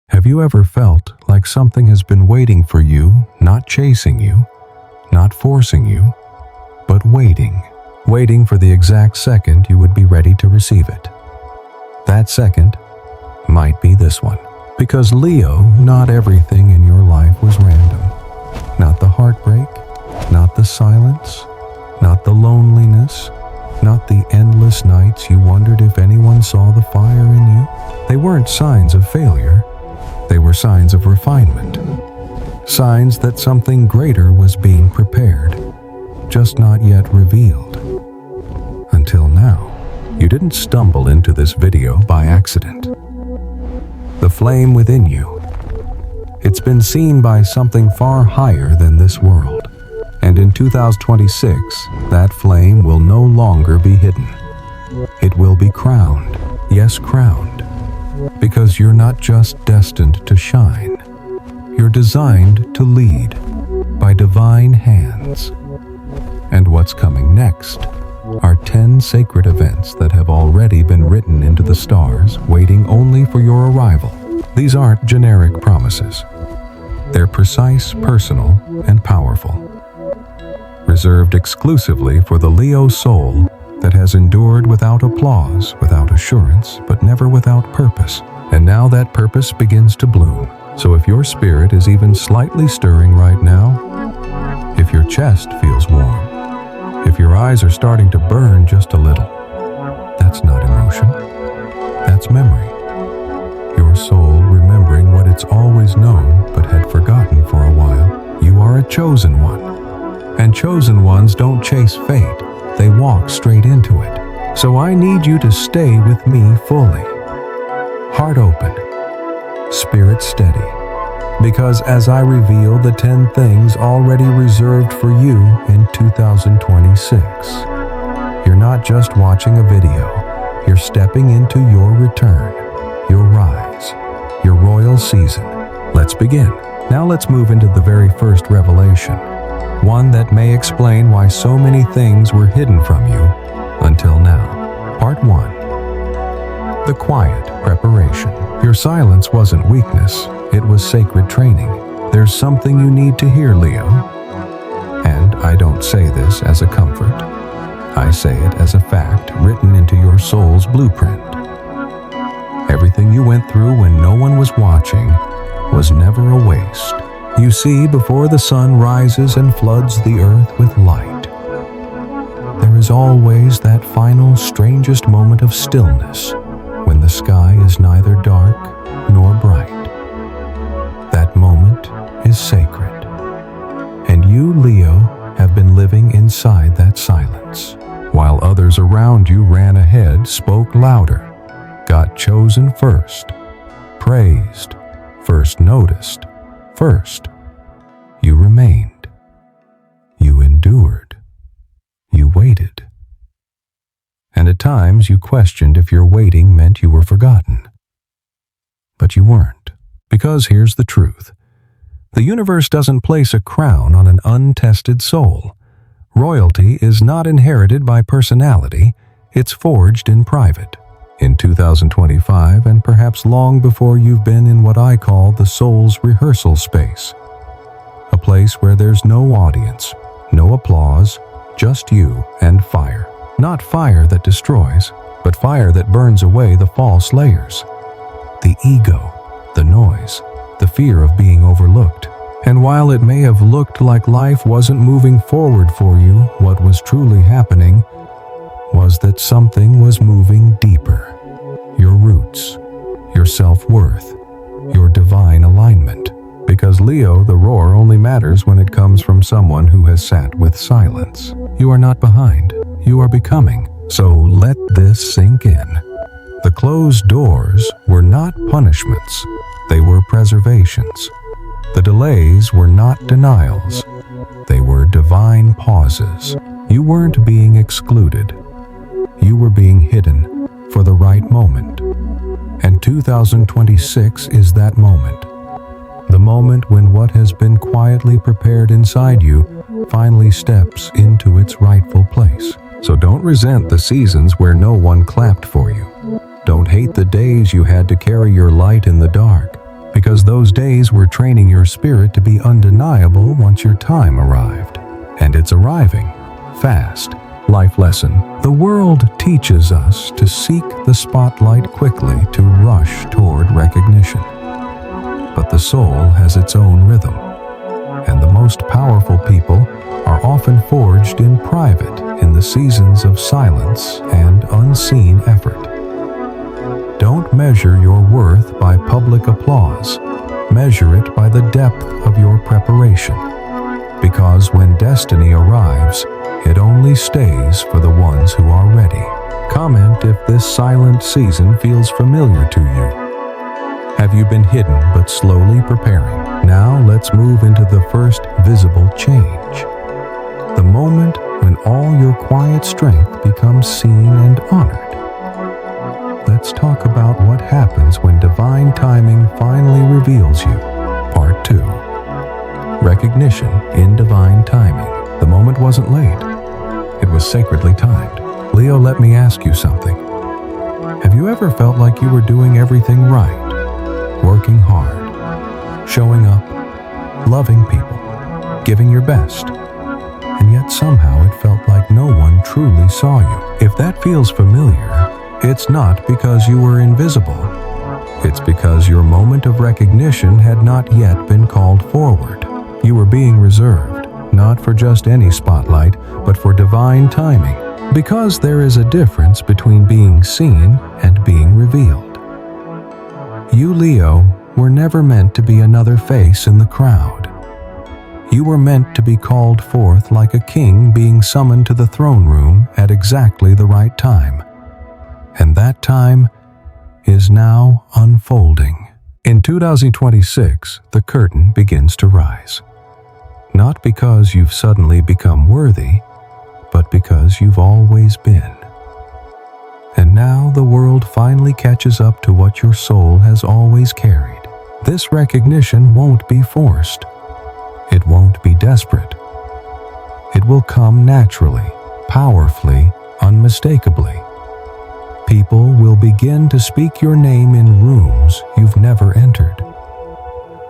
Have you ever felt like something has been waiting for you, not chasing you, not forcing you, but waiting for the exact second you would be ready to receive it? That second might be this one. Because Leo, not everything in your life was random. Not the heartbreak, not the silence, not the loneliness, not the endless nights you wondered if anyone saw the fire in you. They weren't signs of failure. They were signs of refinement. Signs that something greater was being prepared, just not yet revealed. Until now, you didn't stumble into this video by accident. The flame within you, it's been seen by something far higher than this world. And in 2026, that flame will no longer be hidden. It will be crowned, yes, crowned. Because you're not just destined to shine. You're designed to lead by divine hands. And what's coming next are 10 sacred events that have already been written into the stars, waiting only for your arrival. These aren't generic promises. They're precise, personal, and powerful. Reserved exclusively for the Leo soul that has endured without applause, without assurance, but never without purpose. And now that purpose begins to bloom. So if your spirit is even slightly stirring right now, if your chest feels warm, if your eyes are starting to burn just a little, that's not emotion. That's memory. Your soul remembering what it's always known but had forgotten for a while. You are a chosen one. And chosen ones don't chase fate. They walk straight into it. So I need you to stay with me fully. Heart open, spirit steady. Because as I reveal the 10 things already reserved for you in 2026, you're not just watching a video. You're stepping into your return, your rise, your royal season. Let's begin. Now let's move into the very first revelation. One that may explain why so many things were hidden from you until now. Part 1. The quiet preparation. Your silence wasn't weakness, it was sacred training. There's something you need to hear, Leo. And I don't say this as a comfort. I say it as a fact written into your soul's blueprint. Everything you went through when no one was watching was never a waste. You see, before the sun rises and floods the earth with light, there is always that final, strangest moment of stillness when the sky is neither dark nor bright. That moment is sacred. And you, Leo, have been living inside that silence, while others around you ran ahead, spoke louder, got chosen first, praised, first noticed. First, you remained, you endured, you waited. And at times you questioned if your waiting meant you were forgotten. But you weren't, because here's the truth. The universe doesn't place a crown on an untested soul. Royalty is not inherited by personality, it's forged in private. In 2025, and perhaps long before you've been in what I call the soul's rehearsal space. A place where there's no audience, no applause, just you and fire. Not fire that destroys, but fire that burns away the false layers. The ego, the noise, the fear of being overlooked. And while it may have looked like life wasn't moving forward for you, what was truly happening was that something was moving deeper. Your roots, your self-worth, your divine alignment. Because Leo, the roar only matters when it comes from someone who has sat with silence. You are not behind, you are becoming. So let this sink in. The closed doors were not punishments, they were preservations. The delays were not denials, they were divine pauses. You weren't being excluded. You were being hidden for the right moment. And 2026 is that moment. The moment when what has been quietly prepared inside you finally steps into its rightful place. So don't resent the seasons where no one clapped for you. Don't hate the days you had to carry your light in the dark, because because those days were training your spirit to be undeniable once your time arrived. And it's arriving, fast. Life lesson. The world teaches us to seek the spotlight quickly, to rush toward recognition. But the soul has its own rhythm, and the most powerful people are often forged in private, in the seasons of silence and unseen effort. Don't measure your worth by public applause. Measure it by the depth of your preparation. Because when destiny arrives, it only stays for the ones who are ready. Comment if this silent season feels familiar to you. Have you been hidden but slowly preparing? Now let's move into the first visible change. The moment when all your quiet strength becomes seen and honored. Let's talk about what happens when divine timing finally reveals you. Part 2. Recognition in divine timing. The moment wasn't late. It was sacredly timed. Leo, let me ask you something. Have you ever felt like you were doing everything right? Working hard, showing up, loving people, giving your best, and yet somehow it felt like no one truly saw you? If that feels familiar, it's not because you were invisible. It's because your moment of recognition had not yet been called forward. You were being reserved, not for just any spotlight, but for divine timing. Because there is a difference between being seen and being revealed. You, Leo, were never meant to be another face in the crowd. You were meant to be called forth like a king being summoned to the throne room at exactly the right time. And that time is now unfolding. In 2026, the curtain begins to rise. Not because you've suddenly become worthy, but because you've always been. And now the world finally catches up to what your soul has always carried. This recognition won't be forced. It won't be desperate. It will come naturally, powerfully, unmistakably. People will begin to speak your name in rooms you've never entered.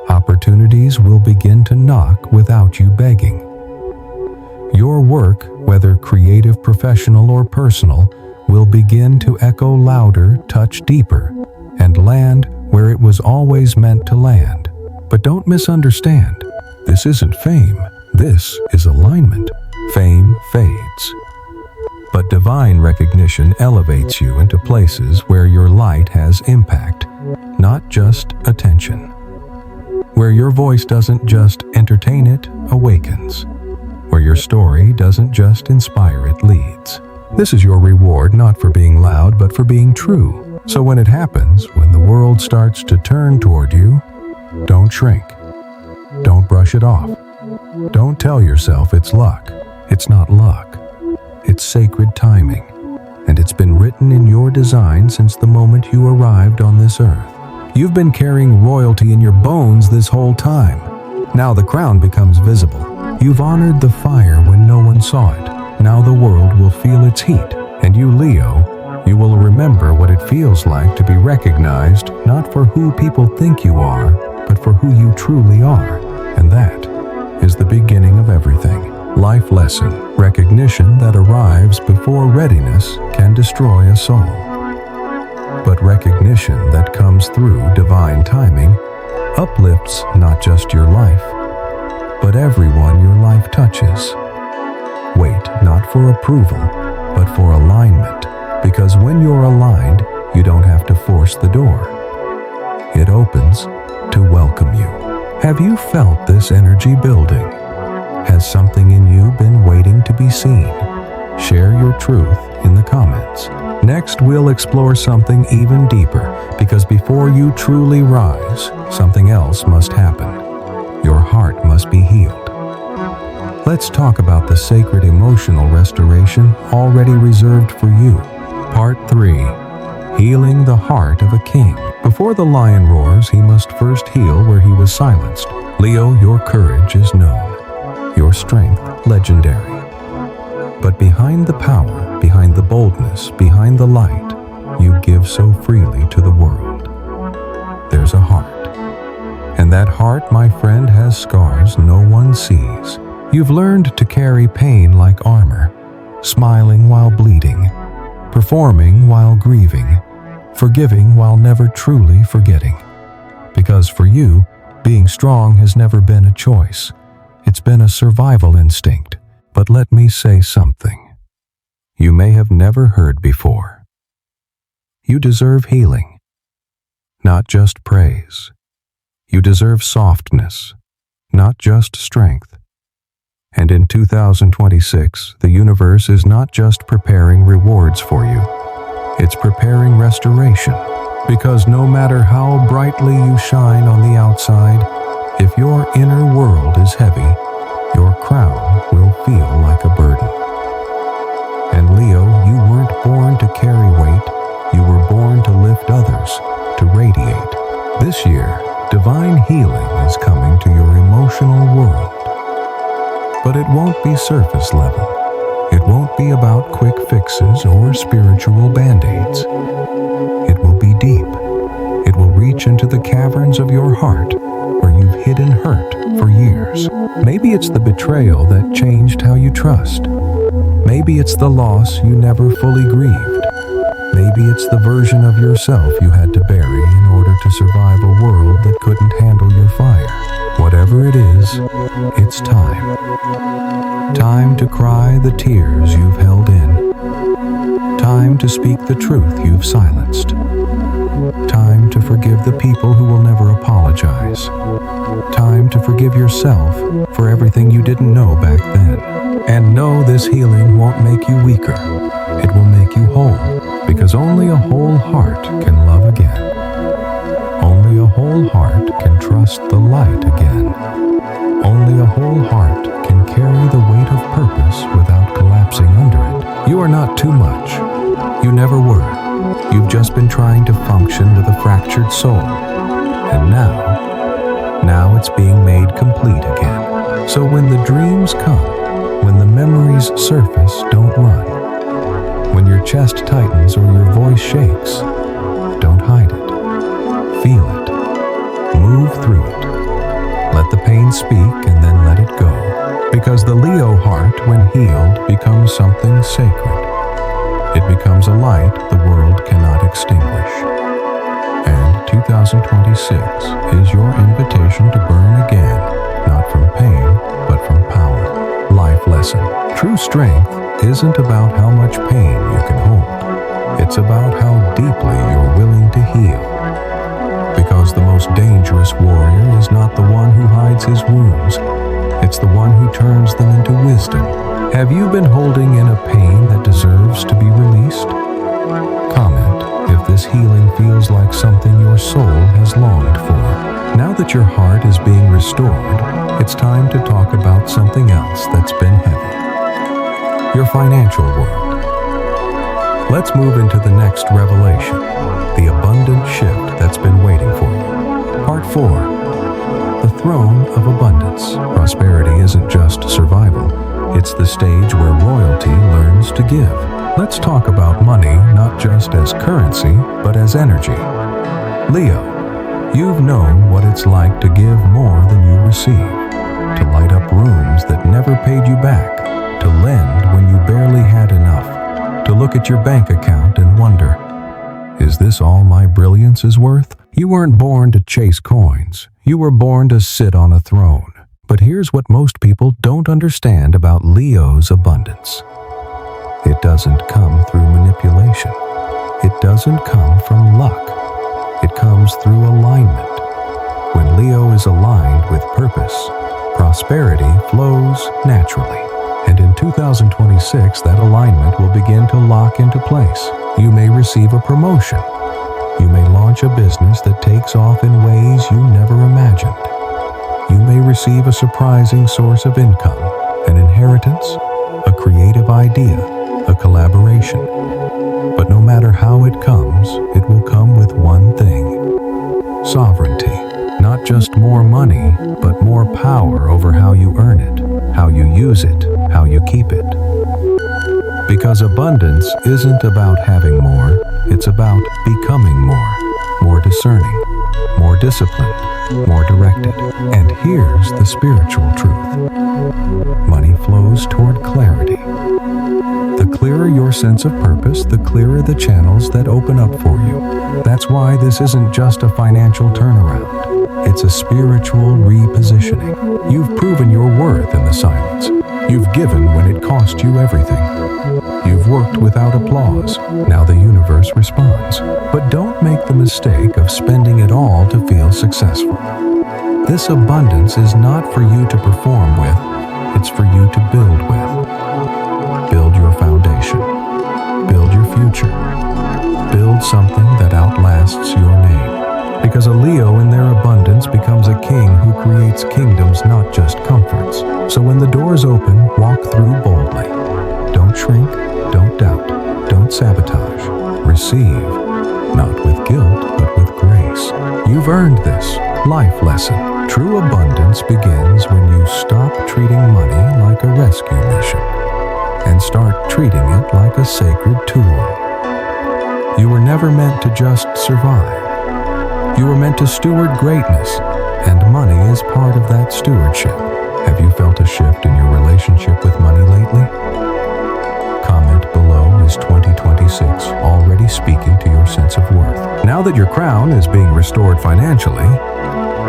Opportunities will begin to knock without you begging. Your work, whether creative, professional, or personal, will begin to echo louder, touch deeper, and land where it was always meant to land. But don't misunderstand. This isn't fame. This is alignment. Fame fades. But divine recognition elevates you into places where your light has impact, not just attention. Where your voice doesn't just entertain, it awakens. Where your story doesn't just inspire, it leads. This is your reward, not for being loud, but for being true. So when it happens, when the world starts to turn toward you, don't shrink. Don't brush it off. Don't tell yourself it's luck. It's not luck. It's sacred timing. And it's been written in your design since the moment you arrived on this earth. You've been carrying royalty in your bones this whole time. Now the crown becomes visible. You've honored the fire when no one saw it. Now the world will feel its heat. And you, Leo, you will remember what it feels like to be recognized, not for who people think you are, but for who you truly are. And that is the beginning of everything. Life lesson. Recognition that arrives before readiness can destroy a soul. But recognition that comes through divine timing uplifts not just your life, but everyone your life touches. Wait not for approval, but for alignment, because when you're aligned, you don't have to force the door. It opens to welcome you. Have you felt this energy building? Has something in you been waiting to be seen? Share your truth in the comments. Next, we'll explore something even deeper, because before you truly rise, something else must happen. Your heart must be healed. Let's talk about the sacred emotional restoration already reserved for you. Part 3. Healing the heart of a king. Before the lion roars, he must first heal where he was silenced. Leo, your courage is known. Your strength, legendary. But behind the power, behind the boldness, behind the light you give so freely to the world, there's a heart. And that heart, my friend, has scars no one sees. You've learned to carry pain like armor, smiling while bleeding, performing while grieving, forgiving while never truly forgetting. Because for you, being strong has never been a choice. It's been a survival instinct. But let me say something you may have never heard before. You deserve healing, not just praise. You deserve softness, not just strength. And in 2026, the universe is not just preparing rewards for you. It's preparing restoration. Because no matter how brightly you shine on the outside, if your inner world is heavy, your crown will feel like a burden. And Leo, you weren't born to carry weight. You were born to lift others, to radiate. This year, divine healing is coming to your emotional world. But it won't be surface level. It won't be about quick fixes or spiritual band-aids. It will be deep. It will reach into the caverns of your heart where you've hidden hurt for years. Maybe it's the betrayal that changed how you trust. Maybe it's the loss you never fully grieved. Maybe it's the version of yourself you had to bury in order to survive a world that couldn't handle your fire. Whatever it is, it's time. Time to cry the tears you've held in. Time to speak the truth you've silenced. Time to forgive the people who will never apologize. Time to forgive yourself for everything you didn't know back then. And know this healing won't make you weaker. It will make you whole, because only a whole heart can love again. Only a whole heart can trust the light again. Only a whole heart can carry the weight of purpose without collapsing under it. You are not too much. You never were. You've just been trying to function with a fractured soul. And now it's being made complete again. So when the dreams come, when the memories surface, don't run. When your chest tightens or your voice shakes, don't hide it. Feel it. Move through it. Let the pain speak and then let it go. Because the Leo heart, when healed, becomes something sacred. It becomes a light the world cannot extinguish. And 2026 is your invitation to burn again, not from pain, but from power. Life lesson. True strength isn't about how much pain you can hold. It's about how deeply you're willing to heal. Because the most dangerous warrior is not the one who hides his wounds. It's the one who turns them into wisdom. Have you been holding in a pain that deserves to be released? Comment if this healing feels like something your soul has longed for. Now that your heart is being restored, it's time to talk about something else that's been heavy. Your financial world. Let's move into the next revelation, the abundant shift that's been waiting for you. Part 4. The throne of abundance. Prosperity isn't just survival. It's the stage where royalty learns to give. Let's talk about money not just as currency, but as energy. Leo, you've known what it's like to give more than you receive, to light up rooms that never paid you back, to lend when you barely had enough, to look at your bank account and wonder, is this all my brilliance is worth? You weren't born to chase coins. You were born to sit on a throne. But here's what most people don't understand about Leo's abundance. It doesn't come through manipulation. It doesn't come from luck. It comes through alignment. When Leo is aligned with purpose, prosperity flows naturally. And in 2026, that alignment will begin to lock into place. You may receive a promotion. You may launch a business that takes off in ways you never imagined. You may receive a surprising source of income, an inheritance, a creative idea, a collaboration. But no matter how it comes, it will come with one thing: sovereignty. Not just more money, but more power over how you earn it, how you use it, how you keep it. Because abundance isn't about having more, it's about becoming more discerning, more disciplined, more directed. And here's the spiritual truth. Money flows toward clarity. The clearer your sense of purpose, the clearer the channels that open up for you. That's why this isn't just a financial turnaround. It's a spiritual repositioning. You've proven your worth in the silence. You've given when it cost you everything. You've worked without applause. Now the universe responds. But don't make the mistake of spending it all to feel successful. This abundance is not for you to perform with, it's for you to build with. Build your foundation. Build your future. Build something that outlasts your name. Because a Leo in their abundance becomes a king who creates kingdoms, not just comforts. So when the doors open, walk through boldly. Don't shrink, don't doubt, don't sabotage. Receive, not with guilt, but with grace. You've earned this life lesson. True abundance begins when you stop treating money like a rescue mission and start treating it like a sacred tool. You were never meant to just survive. You were meant to steward greatness, and money is part of that stewardship. Have you felt a shift in your relationship with money lately? Comment below, is 2026 already speaking to your sense of worth? Now that your crown is being restored financially,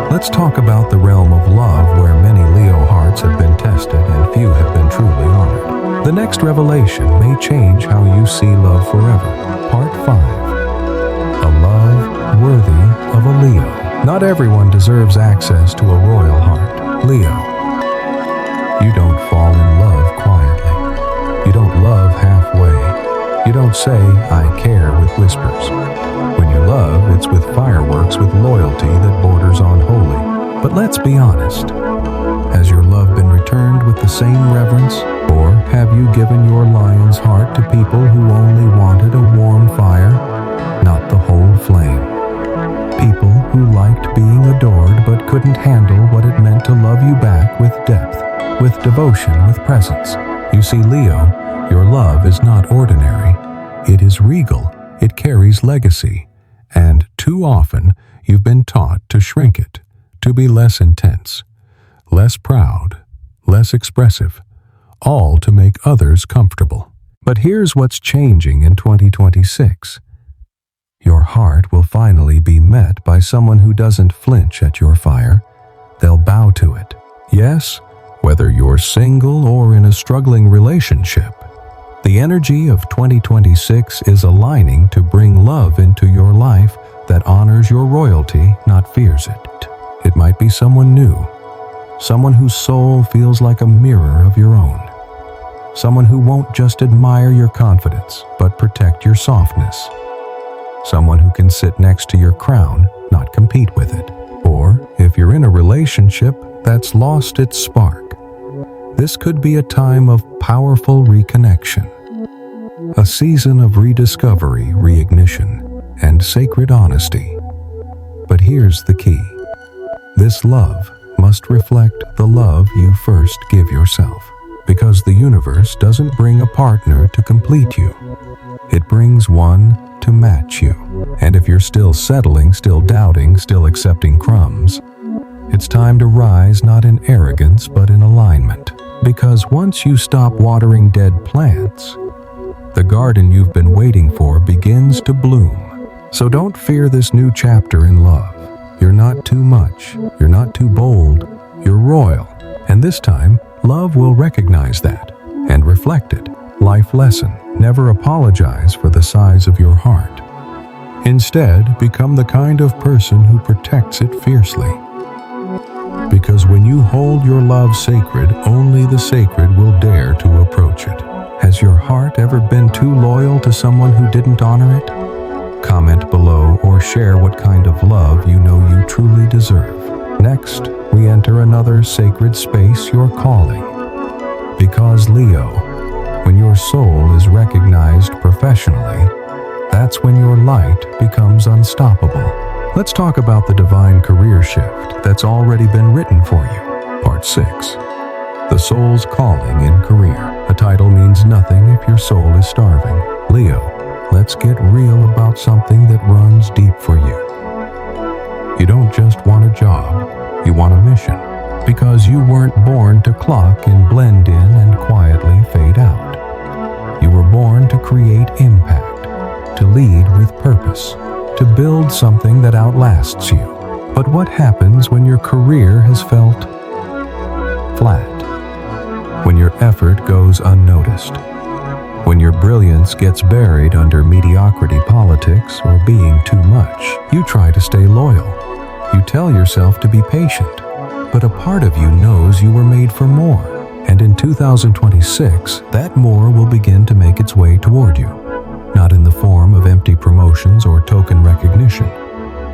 let's talk about the realm of love where many Leo hearts have been tested and few have been truly honored. The next revelation may change how you see love forever. Part 5. A love worthy of a Leo. Not everyone deserves access to a royal heart. Leo, you don't fall in love quietly. You don't love halfway. You don't say, I care, with whispers. When you love, it's with fireworks, with loyalty that borders on holy. But let's be honest. Has your love been returned with the same reverence? Or have you given your lion's heart to people who only wanted a warm fire, not the whole flame? People who liked being adored but couldn't handle what it meant to love you back with depth, with devotion, with presence. You see, Leo, your love is not ordinary. It is regal. It carries legacy. And too often, you've been taught to shrink it, to be less intense, less proud, less expressive, all to make others comfortable. But here's what's changing in 2026. Your heart will finally be met by someone who doesn't flinch at your fire. They'll bow to it. Yes, whether you're single or in a struggling relationship, the energy of 2026 is aligning to bring love into your life that honors your royalty, not fears it. It might be someone new, someone whose soul feels like a mirror of your own, someone who won't just admire your confidence, but protect your softness. Someone who can sit next to your crown, not compete with it. Or, if you're in a relationship that's lost its spark, this could be a time of powerful reconnection, a season of rediscovery, reignition, and sacred honesty. But here's the key. This love must reflect the love you first give yourself, because the universe doesn't bring a partner to complete you. It brings one to match you. And if you're still settling, still doubting, still accepting crumbs, it's time to rise, not in arrogance, but in alignment. Because once you stop watering dead plants, the garden you've been waiting for begins to bloom. So don't fear this new chapter in love. You're not too much. You're not too bold. You're royal. And this time, love will recognize that and reflect it. Life lesson: never apologize for the size of your heart. Instead, become the kind of person who protects it fiercely. Because when you hold your love sacred, only the sacred will dare to approach it. Has your heart ever been too loyal to someone who didn't honor it? Comment below or share what kind of love you know you truly deserve. Next, we enter another sacred space, your calling. Because Leo, when your soul is recognized professionally, that's when your light becomes unstoppable. Let's talk about the divine career shift that's already been written for you. Part 6. The soul's calling in career. A title means nothing if your soul is starving. Leo, let's get real about something that runs deep for you. You don't just want a job, you want a mission. Because you weren't born to clock and blend in and quietly fade out. You were born to create impact, to lead with purpose, to build something that outlasts you. But what happens when your career has felt flat? When your effort goes unnoticed? When your brilliance gets buried under mediocrity politics or being too much? You try to stay loyal. You tell yourself to be patient. But a part of you knows you were made for more. And in 2026, that more will begin to make its way toward you. Not in the form of empty promotions or token recognition,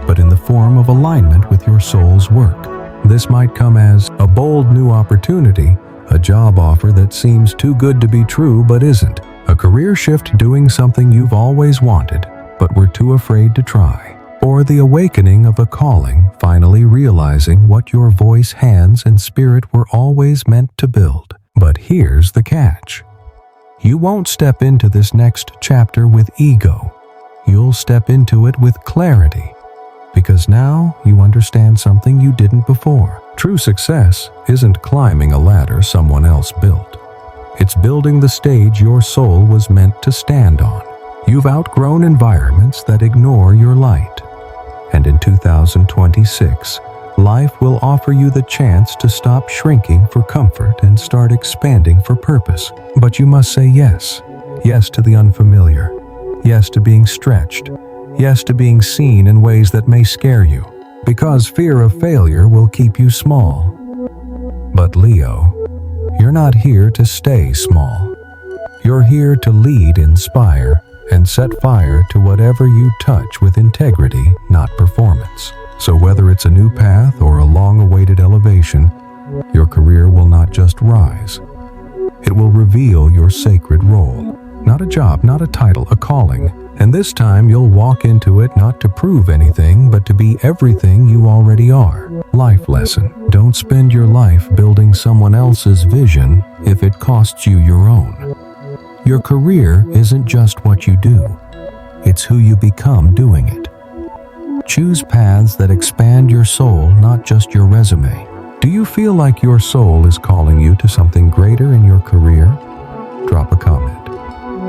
but in the form of alignment with your soul's work. This might come as a bold new opportunity, a job offer that seems too good to be true but isn't, a career shift doing something you've always wanted but were too afraid to try, or the awakening of a calling, finally realizing what your voice, hands, and spirit were always meant to build. But here's the catch. You won't step into this next chapter with ego. You'll step into it with clarity, because now you understand something you didn't before. True success isn't climbing a ladder someone else built. It's building the stage your soul was meant to stand on. You've outgrown environments that ignore your light. And in 2026, life will offer you the chance to stop shrinking for comfort and start expanding for purpose. But you must say yes. Yes to the unfamiliar. Yes to being stretched. Yes to being seen in ways that may scare you. Because fear of failure will keep you small. But Leo, you're not here to stay small. You're here to lead, inspire, and set fire to whatever you touch with integrity, not performance. So whether it's a new path or a long-awaited elevation, your career will not just rise. It will reveal your sacred role. Not a job, not a title, a calling. And this time you'll walk into it not to prove anything, but to be everything you already are. Life lesson. Don't spend your life building someone else's vision if it costs you your own. Your career isn't just what you do. It's who you become doing it. Choose paths that expand your soul, not just your resume. Do you feel like your soul is calling you to something greater in your career? Drop a comment.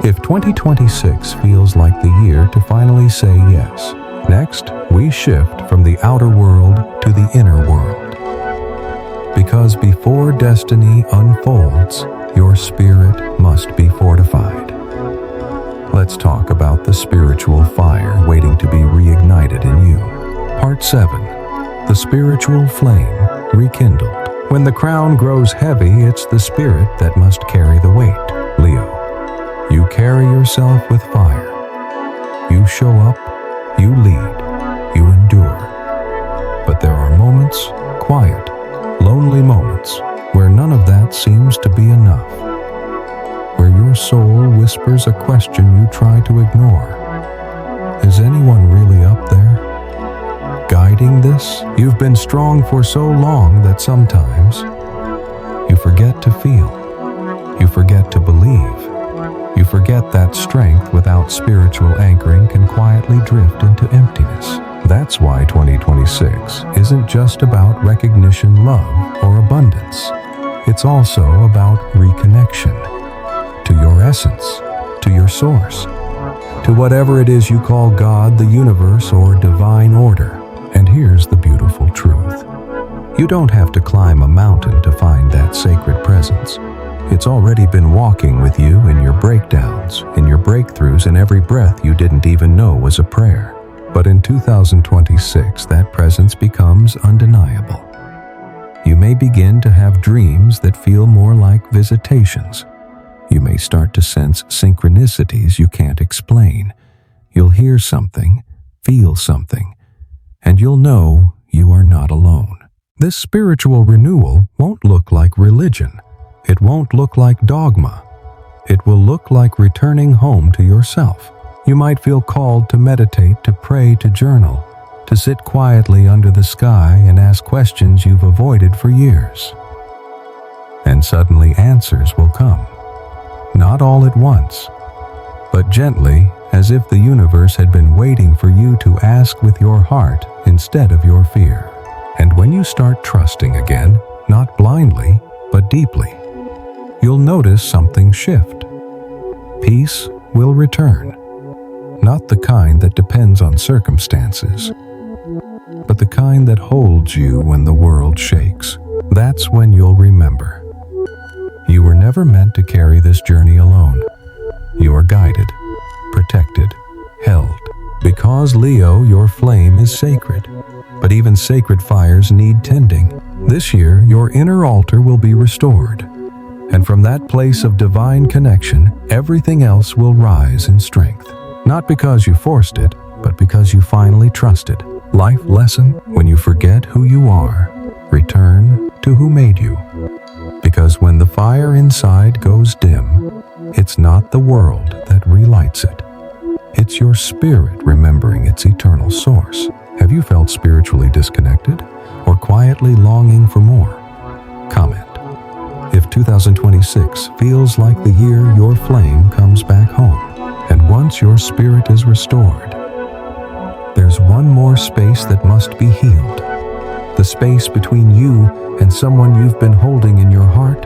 If 2026 feels like the year to finally say yes. Next, we shift from the outer world to the inner world. Because before destiny unfolds, your spirit must be fortified. Let's talk about the spiritual fire waiting to be reignited in you. Part 7. The spiritual flame rekindled. When the crown grows heavy, it's the spirit that must carry the weight. Leo, you carry yourself with fire. You show up, you lead, you endure. But there are moments, quiet, lonely moments, where none of that seems to be enough. Where your soul whispers a question you try to ignore. Is anyone really up there? Guiding this? You've been strong for so long that sometimes you forget to feel. You forget to believe. You forget that strength without spiritual anchoring can quietly drift into emptiness. That's why 2026 isn't just about recognition, love, or abundance. It's also about reconnection to your essence, to your source, to whatever it is you call God, the universe, or divine order. And here's the beautiful truth. You don't have to climb a mountain to find that sacred presence. It's already been walking with you in your breakdowns, in your breakthroughs, in every breath you didn't even know was a prayer. But in 2026, that presence becomes undeniable. You may begin to have dreams that feel more like visitations. You may start to sense synchronicities you can't explain. You'll hear something, feel something, and you'll know you are not alone. This spiritual renewal won't look like religion. It won't look like dogma. It will look like returning home to yourself. You might feel called to meditate, to pray, to journal, to sit quietly under the sky and ask questions you've avoided for years. And suddenly answers will come. Not all at once, but gently, as if the universe had been waiting for you to ask with your heart instead of your fear. And when you start trusting again, not blindly, but deeply, you'll notice something shift. Peace will return, not the kind that depends on circumstances, but the kind that holds you when the world shakes. That's when you'll remember. You were never meant to carry this journey alone. You are guided, protected, held. Because, Leo, your flame is sacred. But even sacred fires need tending. This year, your inner altar will be restored. And from that place of divine connection, everything else will rise in strength. Not because you forced it, but because you finally trusted. Life lesson: when you forget who you are, return to who made you. Because when the fire inside goes dim, it's not the world that relights it. It's your spirit remembering its eternal source. Have you felt spiritually disconnected or quietly longing for more? Comment. If 2026 feels like the year your flame comes back home, and once your spirit is restored, there's one more space that must be healed. The space between you and someone you've been holding in your heart,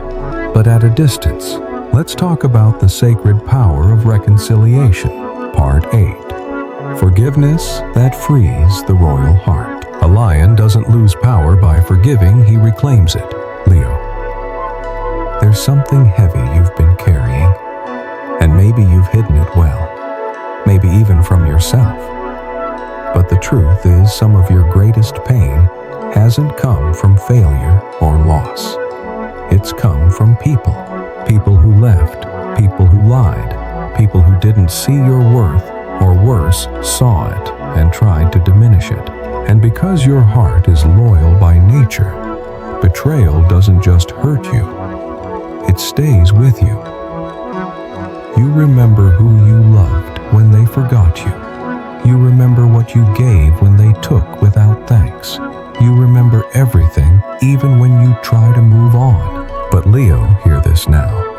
but at a distance. Let's talk about the sacred power of reconciliation. Part 8. Forgiveness that frees the royal heart. A lion doesn't lose power by forgiving, he reclaims it. Leo. There's something heavy you've been carrying, and maybe you've hidden it well, maybe even from yourself. But the truth is, some of your greatest pain hasn't come from failure or loss. It's come from people. People who left, people who lied, people who didn't see your worth, or worse, saw it and tried to diminish it. And because your heart is loyal by nature, betrayal doesn't just hurt you, it stays with you. You remember who you loved when they forgot you. You remember what you gave when they took without thanks. You remember everything, even when you try to move on. But Leo, hear this now.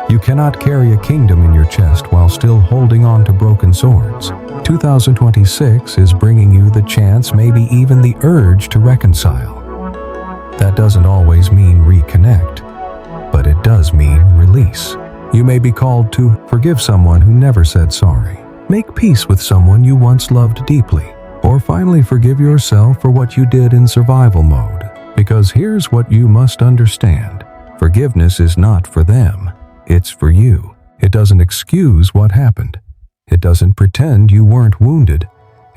You cannot carry a kingdom in your chest while still holding on to broken swords. 2026 is bringing you the chance, maybe even the urge to reconcile. That doesn't always mean reconnect, but it does mean release. You may be called to forgive someone who never said sorry, make peace with someone you once loved deeply, or finally forgive yourself for what you did in survival mode. Because here's what you must understand. Forgiveness is not for them, it's for you. It doesn't excuse what happened. It doesn't pretend you weren't wounded.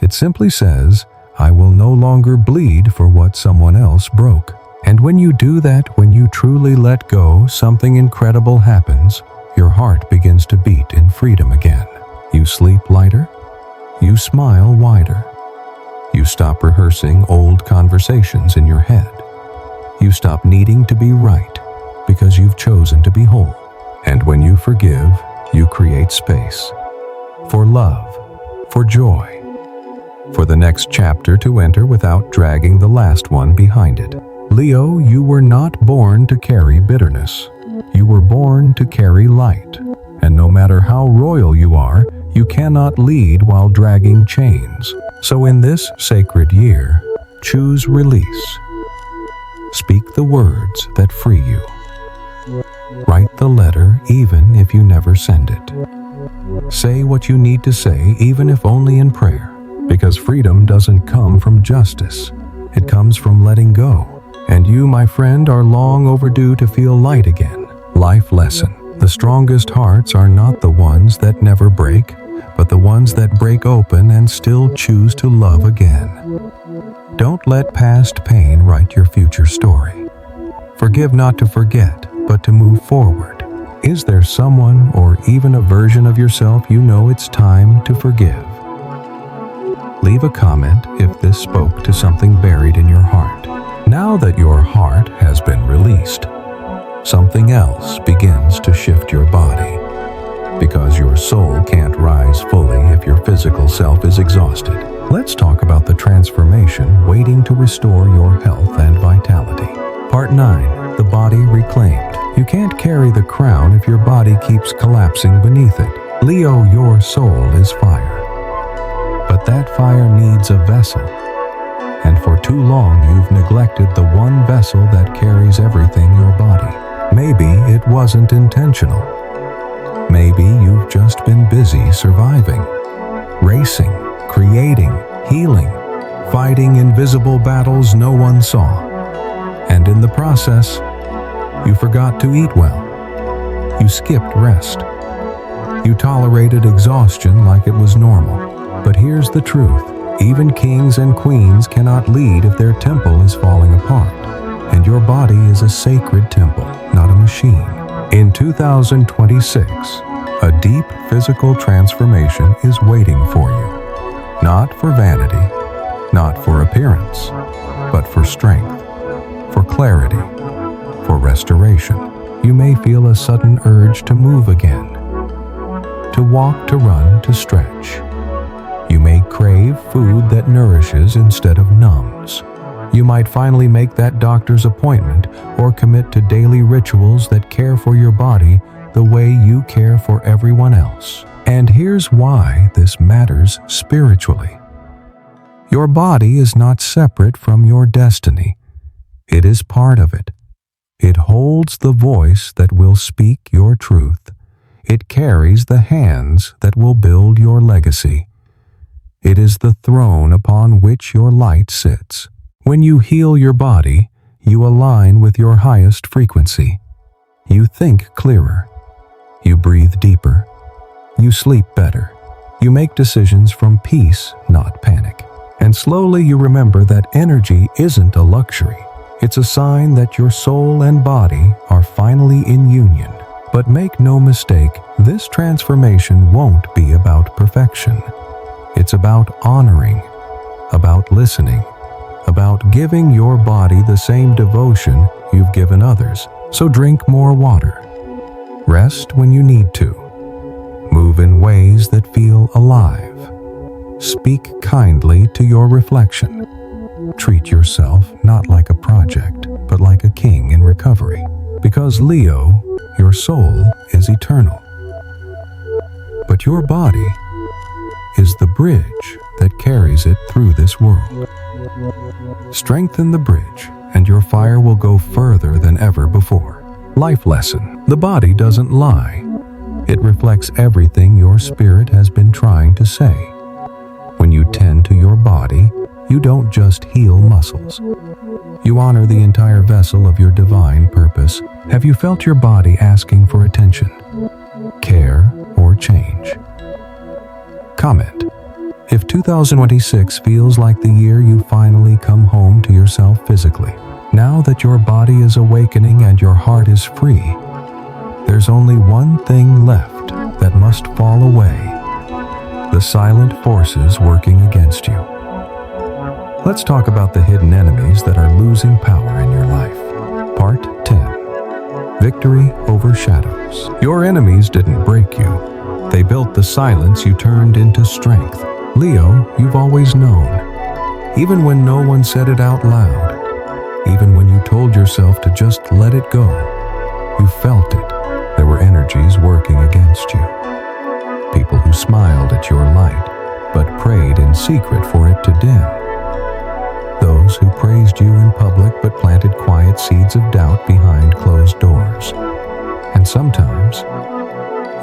It simply says, I will no longer bleed for what someone else broke. And when you do that, when you truly let go, something incredible happens. Your heart begins to beat in freedom again. You sleep lighter. You smile wider. You stop rehearsing old conversations in your head. You stop needing to be right because you've chosen to be whole. And when you forgive, you create space for love, for joy, for the next chapter to enter without dragging the last one behind it. Leo, you were not born to carry bitterness. You were born to carry light. And no matter how royal you are, you cannot lead while dragging chains. So in this sacred year, choose release. Speak the words that free you. Write the letter even if you never send it. Say what you need to say even if only in prayer. Because freedom doesn't come from justice. It comes from letting go. And you, my friend, are long overdue to feel light again. Life lesson. The strongest hearts are not the ones that never break, but the ones that break open and still choose to love again. Don't let past pain write your future story. Forgive not to forget, but to move forward. Is there someone or even a version of yourself you know it's time to forgive? Leave a comment if this spoke to something buried in your heart. Now that your heart has been released, something else begins to shift your body. Because your soul can't rise fully if your physical self is exhausted. Let's talk about the transformation waiting to restore your health and vitality. Part 9. The body reclaimed. You can't carry the crown if your body keeps collapsing beneath it. Leo, your soul is fire. But that fire needs a vessel. and for too long you've neglected the one vessel that carries everything, your body. Maybe it wasn't intentional. Maybe you've just been busy surviving, racing, creating, healing, fighting invisible battles no one saw. And in the process, you forgot to eat well. You skipped rest. You tolerated exhaustion like it was normal. But here's the truth. Even kings and queens cannot lead if their temple is falling apart. And your body is a sacred temple, not a machine. In 2026, a deep physical transformation is waiting for you. Not for vanity, not for appearance, but for strength, for clarity, for restoration. You may feel a sudden urge to move again, to walk, to run, to stretch. You may crave food that nourishes instead of numbs. You might finally make that doctor's appointment or commit to daily rituals that care for your body the way you care for everyone else. And here's why this matters spiritually. Your body is not separate from your destiny. It is part of it. It holds the voice that will speak your truth. It carries the hands that will build your legacy. It is the throne upon which your light sits. When you heal your body, you align with your highest frequency. You think clearer. You breathe deeper. You sleep better. You make decisions from peace, not panic. And slowly you remember that energy isn't a luxury. It's a sign that your soul and body are finally in union. But make no mistake, this transformation won't be about perfection. It's about honoring, about listening, about giving your body the same devotion you've given others. So drink more water. Rest when you need to. Move in ways that feel alive. Speak kindly to your reflection. Treat yourself not like a project, but like a king in recovery. Because Leo, your soul is eternal. But your body is the bridge that carries it through this world. Strengthen the bridge, and your fire will go further than ever before. Life lesson. The body doesn't lie. It reflects everything your spirit has been trying to say. When you tend to your body, you don't just heal muscles. You honor the entire vessel of your divine purpose. Have you felt your body asking for attention, care, or change? Comment. If 2026 feels like the year you finally come home to yourself physically, now that your body is awakening and your heart is free, there's only one thing left that must fall away: the silent forces working against you. Let's talk about the hidden enemies that are losing power in your life. Part 10. Victory over shadows. Your enemies didn't break you. They built the silence you turned into strength. Leo, you've always known. Even when no one said it out loud. Even when you told yourself to just let it go. You felt it. There were energies working against you. People who smiled at your light, but prayed in secret for it to dim. Those who praised you in public but planted quiet seeds of doubt behind closed doors. And sometimes,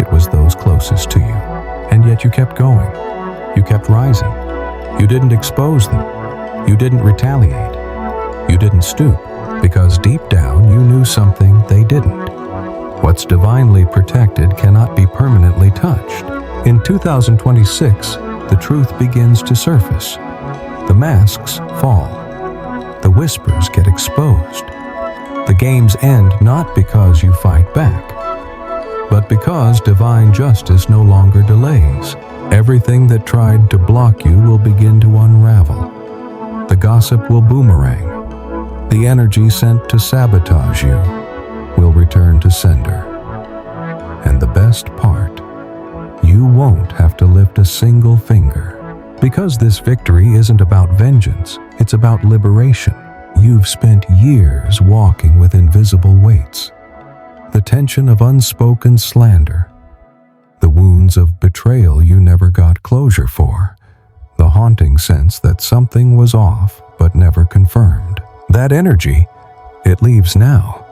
it was those closest to you. And yet you kept going. You kept rising. You didn't expose them. You didn't retaliate. You didn't stoop, because deep down you knew something they didn't. What's divinely protected cannot be permanently touched. In 2026, the truth begins to surface. The masks fall. The whispers get exposed. The games end not because you fight back, but because divine justice no longer delays. Everything that tried to block you will begin to unravel. The gossip will boomerang. The energy sent to sabotage you will return to sender. And the best part, you won't have to lift a single finger. Because this victory isn't about vengeance, it's about liberation. You've spent years walking with invisible weights. The tension of unspoken slander, the wounds of betrayal you never got closure for, the haunting sense that something was off but never confirmed. That energy, it leaves now,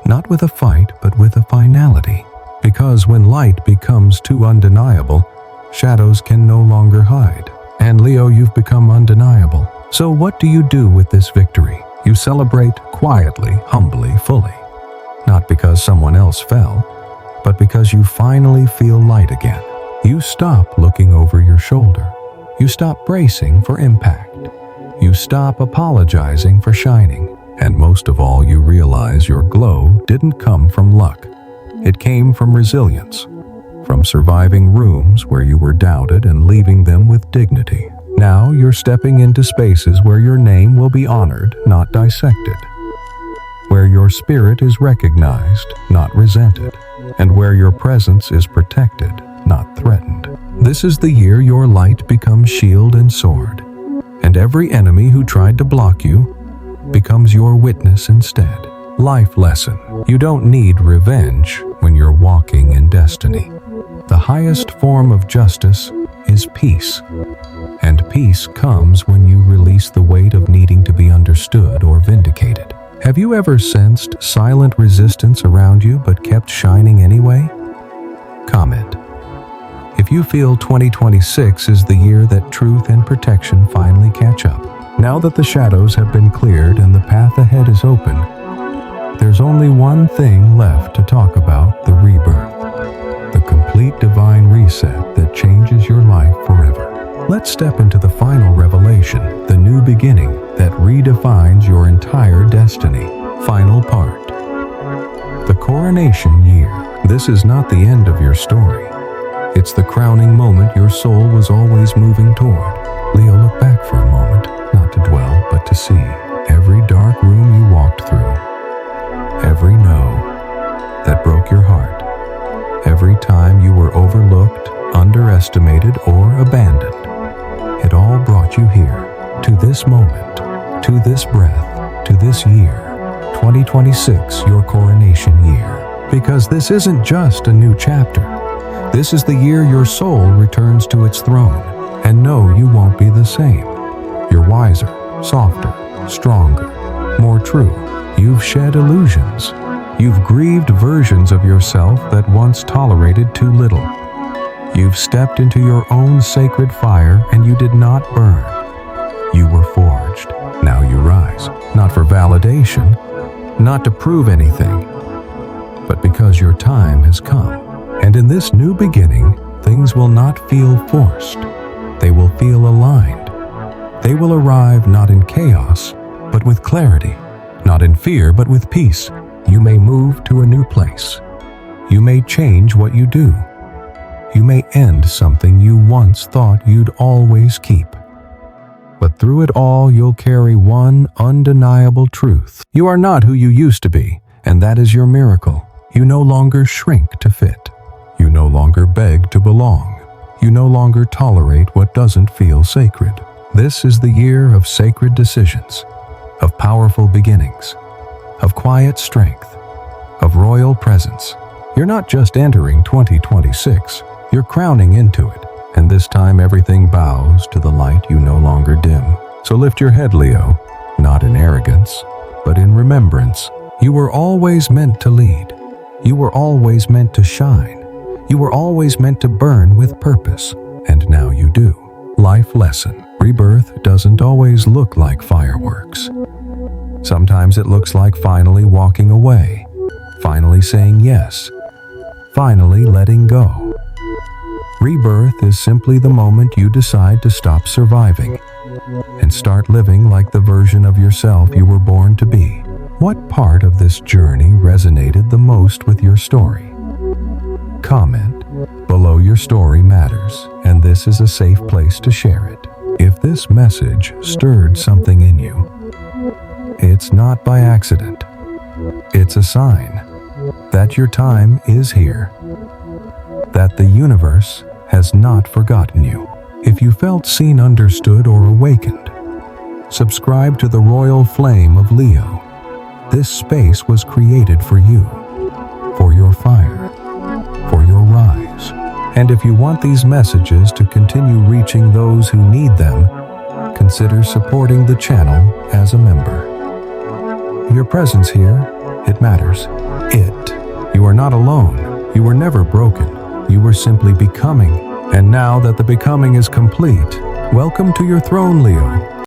not with a fight, but with a finality. Because when light becomes too undeniable, shadows can no longer hide. And Leo, you've become undeniable. So what do you do with this victory? You celebrate quietly, humbly, fully. Not because someone else fell, but because you finally feel light again. You stop looking over your shoulder. You stop bracing for impact. You stop apologizing for shining. And most of all, you realize your glow didn't come from luck. It came from resilience, from surviving rooms where you were doubted and leaving them with dignity. Now you're stepping into spaces where your name will be honored, not dissected. Where your spirit is recognized, not resented. And where your presence is protected, not threatened. This is the year your light becomes shield and sword. And every enemy who tried to block you becomes your witness instead. Life lesson. You don't need revenge when you're walking in destiny. The highest form of justice is peace. And peace comes when you release the weight of needing to be understood or vindicated. Have you ever sensed silent resistance around you but kept shining anyway? Comment. If you feel 2026 is the year that truth and protection finally catch up. Now that the shadows have been cleared and the path ahead is open, there's only one thing left to talk about: the rebirth. The complete divine reset that changes your life forever. Let's step into the final revelation, the new beginning that redefines your entire destiny. Final part. The coronation year. This is not the end of your story. It's the crowning moment your soul was always moving toward. Leo, look back for a moment, not to dwell, but to see every dark room you walked through, every no that broke your heart, every time you were overlooked, underestimated, or abandoned. It all brought you here, to this moment, to this breath, to this year, 2026, your coronation year. Because this isn't just a new chapter. This is the year your soul returns to its throne. And no, you won't be the same. You're wiser, softer, stronger, more true. You've shed illusions. You've grieved versions of yourself that once tolerated too little. You've stepped into your own sacred fire and you did not burn. You were forged. Now you rise. Not for validation, not to prove anything, but because your time has come. And in this new beginning, things will not feel forced. They will feel aligned. They will arrive not in chaos, but with clarity. Not in fear, but with peace. You may move to a new place. You may change what you do. You may end something you once thought you'd always keep. But through it all, you'll carry one undeniable truth. You are not who you used to be, and that is your miracle. You no longer shrink to fit. You no longer beg to belong. You no longer tolerate what doesn't feel sacred. This is the year of sacred decisions, of powerful beginnings, of quiet strength, of royal presence. You're not just entering 2026, you're crowning into it. And this time everything bows to the light you no longer dim. So lift your head, Leo, not in arrogance, but in remembrance. You were always meant to lead. You were always meant to shine. You were always meant to burn with purpose, and now you do. Life lesson. Rebirth doesn't always look like fireworks. Sometimes it looks like finally walking away, finally saying yes, finally letting go. Rebirth is simply the moment you decide to stop surviving and start living like the version of yourself you were born to be. What part of this journey resonated the most with your story? Comment below. Your story matters, and this is a safe place to share it. If this message stirred something in you, it's not by accident. It's a sign that your time is here, that the universe has not forgotten you. If you felt seen, understood, or awakened, subscribe to the Royal Flame of Leo. This space was created for you, for your fire, for your rise. And if you want these messages to continue reaching those who need them, consider supporting the channel as a member. Your presence here, it matters. You are not alone. You were never broken. You were simply becoming. And now that the becoming is complete, welcome to your throne, Leo.